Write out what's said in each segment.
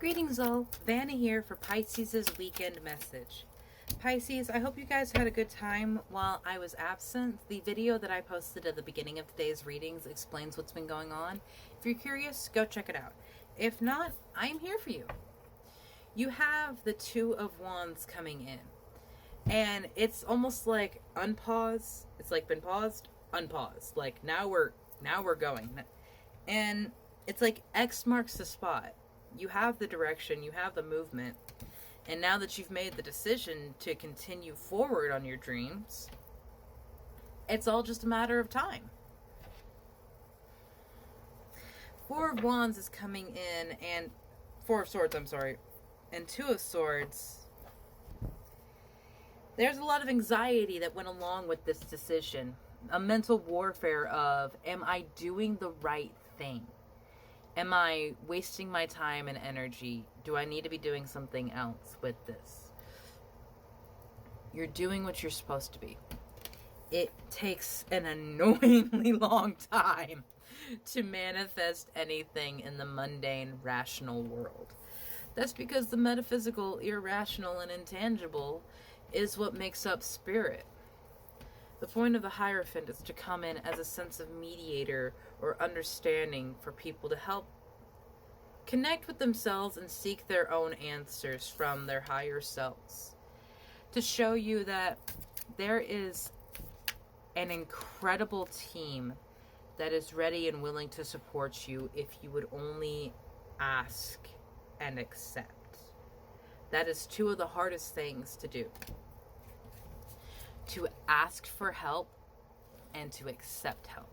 Greetings all, Vanna here for Pisces' weekend message. Pisces, I hope you guys had a good time while I was absent. The video that I posted at the beginning of today's readings explains what's been going on. If you're curious, go check it out. If not, I'm here for you. You have the Two of Wands coming in. And it's almost like unpause. It's like been paused, unpaused. Like now we're going. And it's like X marks the spot. You have the direction, you have the movement, and now that you've made the decision to continue forward on your dreams, it's all just a matter of time. Four of Wands is coming in, and Four of Swords, and Two of Swords. There's a lot of anxiety that went along with this decision. A mental warfare of, am I doing the right thing? Am I wasting my time and energy? Do I need to be doing something else with this? You're doing what you're supposed to be. It takes an annoyingly long time to manifest anything in the mundane, rational world. That's because the metaphysical, irrational, and intangible is what makes up spirit. The point of the Hierophant is to come in as a sense of mediator or understanding for people to help connect with themselves and seek their own answers from their higher selves. To show you that there is an incredible team that is ready and willing to support you if you would only ask and accept. That is two of the hardest things to do. To ask for help and to accept help.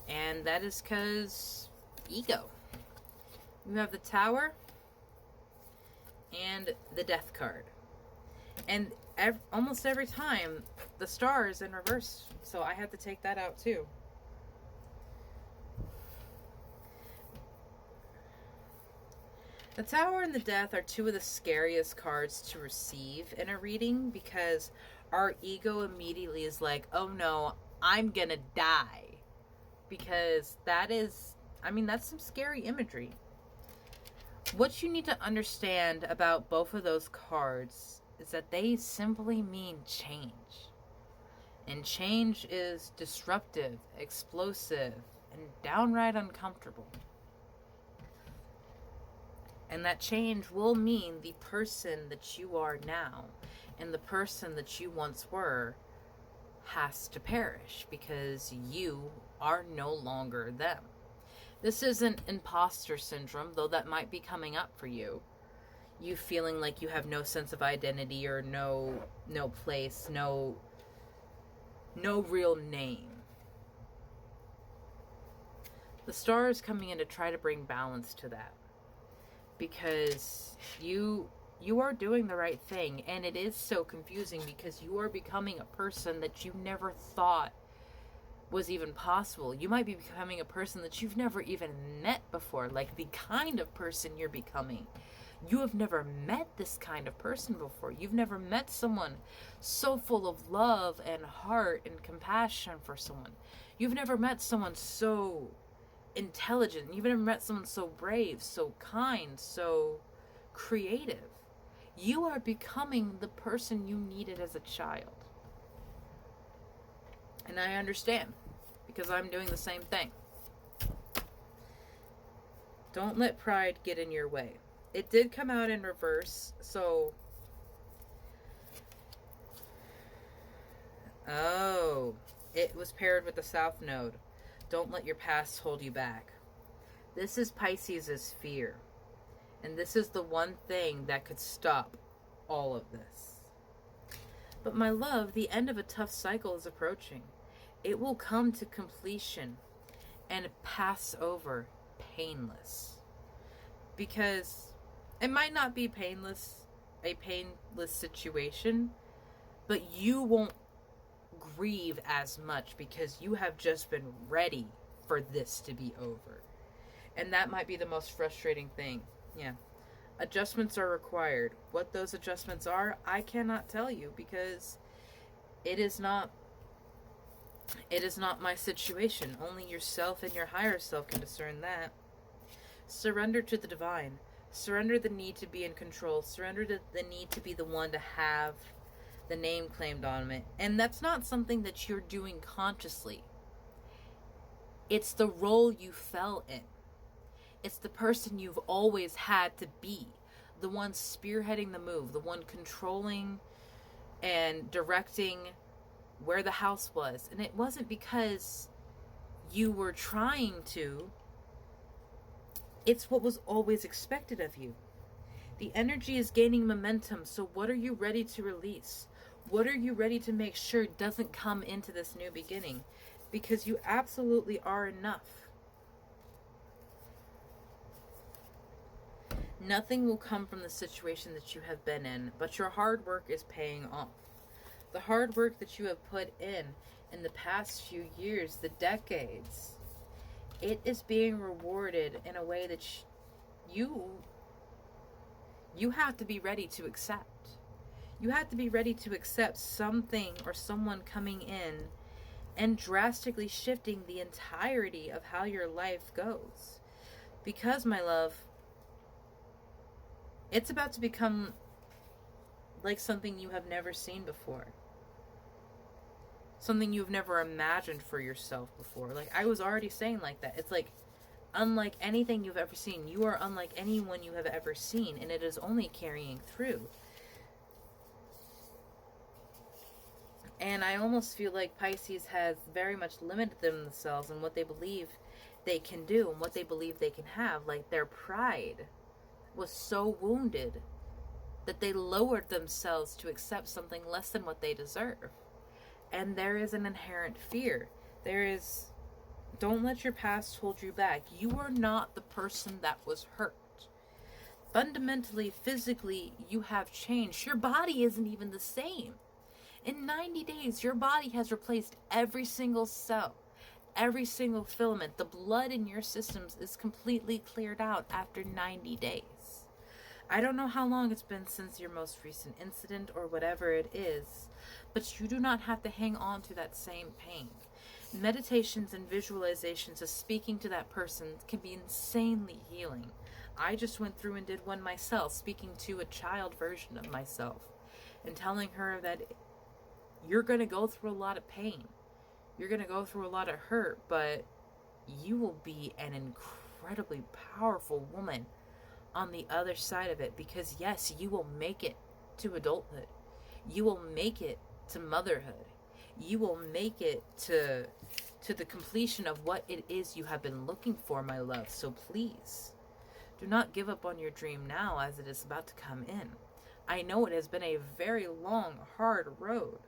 And that is because ego. You have the Tower and the Death card. And almost every time the Star is in reverse. So I had to take that out too. The Tower and the Death are two of the scariest cards to receive in a reading because our ego immediately is like, oh no, I'm gonna die. Because that's some scary imagery. What you need to understand about both of those cards is that they simply mean change. And change is disruptive, explosive, and downright uncomfortable. And that change will mean the person that you are now and the person that you once were has to perish because you are no longer them. This isn't imposter syndrome, though that might be coming up for you. You feeling like you have no sense of identity or no place, no real name. The Star is coming in to try to bring balance to that. Because you are doing the right thing, and it is so confusing because you are becoming a person that you never thought was even possible. You might be becoming a person that you've never even met before, like the kind of person you're becoming. You have never met this kind of person before. You've never met someone so full of love and heart and compassion for someone. You've never met someone so intelligent. You've never met someone so brave, so kind, so creative. You are becoming the person you needed as a child. And I understand, because I'm doing the same thing. Don't let pride get in your way. It did come out in reverse, so... Oh, it was paired with the South Node. Don't let your past hold you back. This is Pisces' fear. And this is the one thing that could stop all of this. But my love, the end of a tough cycle is approaching. It will come to completion and pass over painless. Because it might not be a painless situation, but you won't grieve as much because you have just been ready for this to be over. And that might be the most frustrating thing. Yeah. Adjustments are required. What those adjustments are, I cannot tell you because it is not my situation. Only yourself and your higher self can discern that. Surrender to the divine. Surrender the need to be in control. Surrender the need to be the one to have the name claimed on it. And that's not something that you're doing consciously. It's the role you fell in. It's the person you've always had to be. The one spearheading the move. The one controlling and directing where the house was. And it wasn't because you were trying to. It's what was always expected of you. The energy is gaining momentum. So what are you ready to release? What are you ready to make sure doesn't come into this new beginning? Because you absolutely are enough. Nothing will come from the situation that you have been in, but your hard work is paying off. The hard work that you have put in the past few years, the decades, it is being rewarded in a way that you have to be ready to accept. You have to be ready to accept something or someone coming in and drastically shifting the entirety of how your life goes. Because, my love, it's about to become like something you have never seen before. Something you've never imagined for yourself before. Like I was already saying like that. It's like unlike anything you've ever seen. You are unlike anyone you have ever seen, and it is only carrying through. And I almost feel like Pisces has very much limited themselves in what they believe they can do and what they believe they can have. Like their pride was so wounded that they lowered themselves to accept something less than what they deserve. And there is an inherent fear. Don't let your past hold you back. You are not the person that was hurt. Fundamentally, physically, you have changed. Your body isn't even the same. In 90 days, your body has replaced every single cell, every single filament. The blood in your systems is completely cleared out after 90 days. I don't know how long it's been since your most recent incident or whatever it is, but you do not have to hang on to that same pain. Meditations and visualizations of speaking to that person can be insanely healing. I just went through and did one myself, speaking to a child version of myself and telling her that you're going to go through a lot of pain. You're going to go through a lot of hurt, but you will be an incredibly powerful woman on the other side of it, because yes, you will make it to adulthood. You will make it to motherhood. You will make it to the completion of what it is you have been looking for, my love. So please, do not give up on your dream now as it is about to come in. I know it has been a very long, hard road,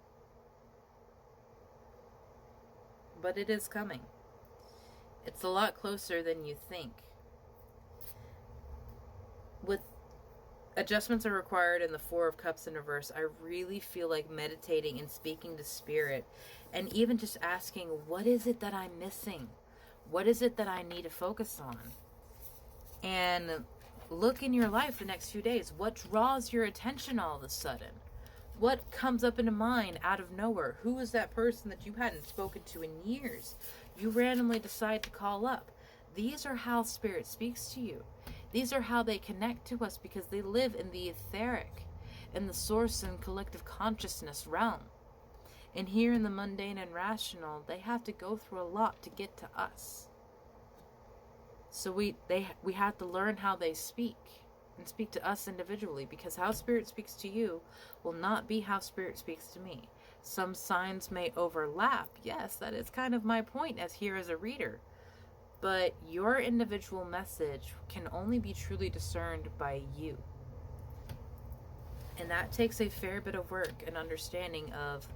but it is coming. It's a lot closer than you think. With adjustments are required in the Four of Cups in reverse, I really feel like meditating and speaking to spirit and even just asking, what is it that I'm missing? What is it that I need to focus on? And look in your life the next few days. What draws your attention all of a sudden? What comes up into mind out of nowhere? Who is that person that you hadn't spoken to in years? You randomly decide to call up. These are how spirit speaks to you. These are how they connect to us, because they live in the etheric, in the source and collective consciousness realm. And here in the mundane and rational, they have to go through a lot to get to us. So we have to learn how they speak and speak to us individually, because how spirit speaks to you will not be how spirit speaks to me. Some signs may overlap. Yes, that is kind of my point as here as a reader. But your individual message can only be truly discerned by you. And that takes a fair bit of work and understanding of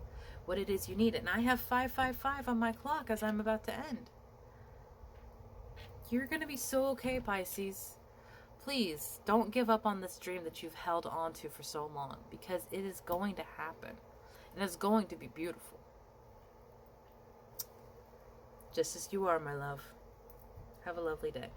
what it is you need. And I have 555 on my clock as I'm about to end. You're going to be so okay, Pisces. Please don't give up on this dream that you've held on to for so long, because it is going to happen. And it's going to be beautiful. Just as you are, my love. Have a lovely day.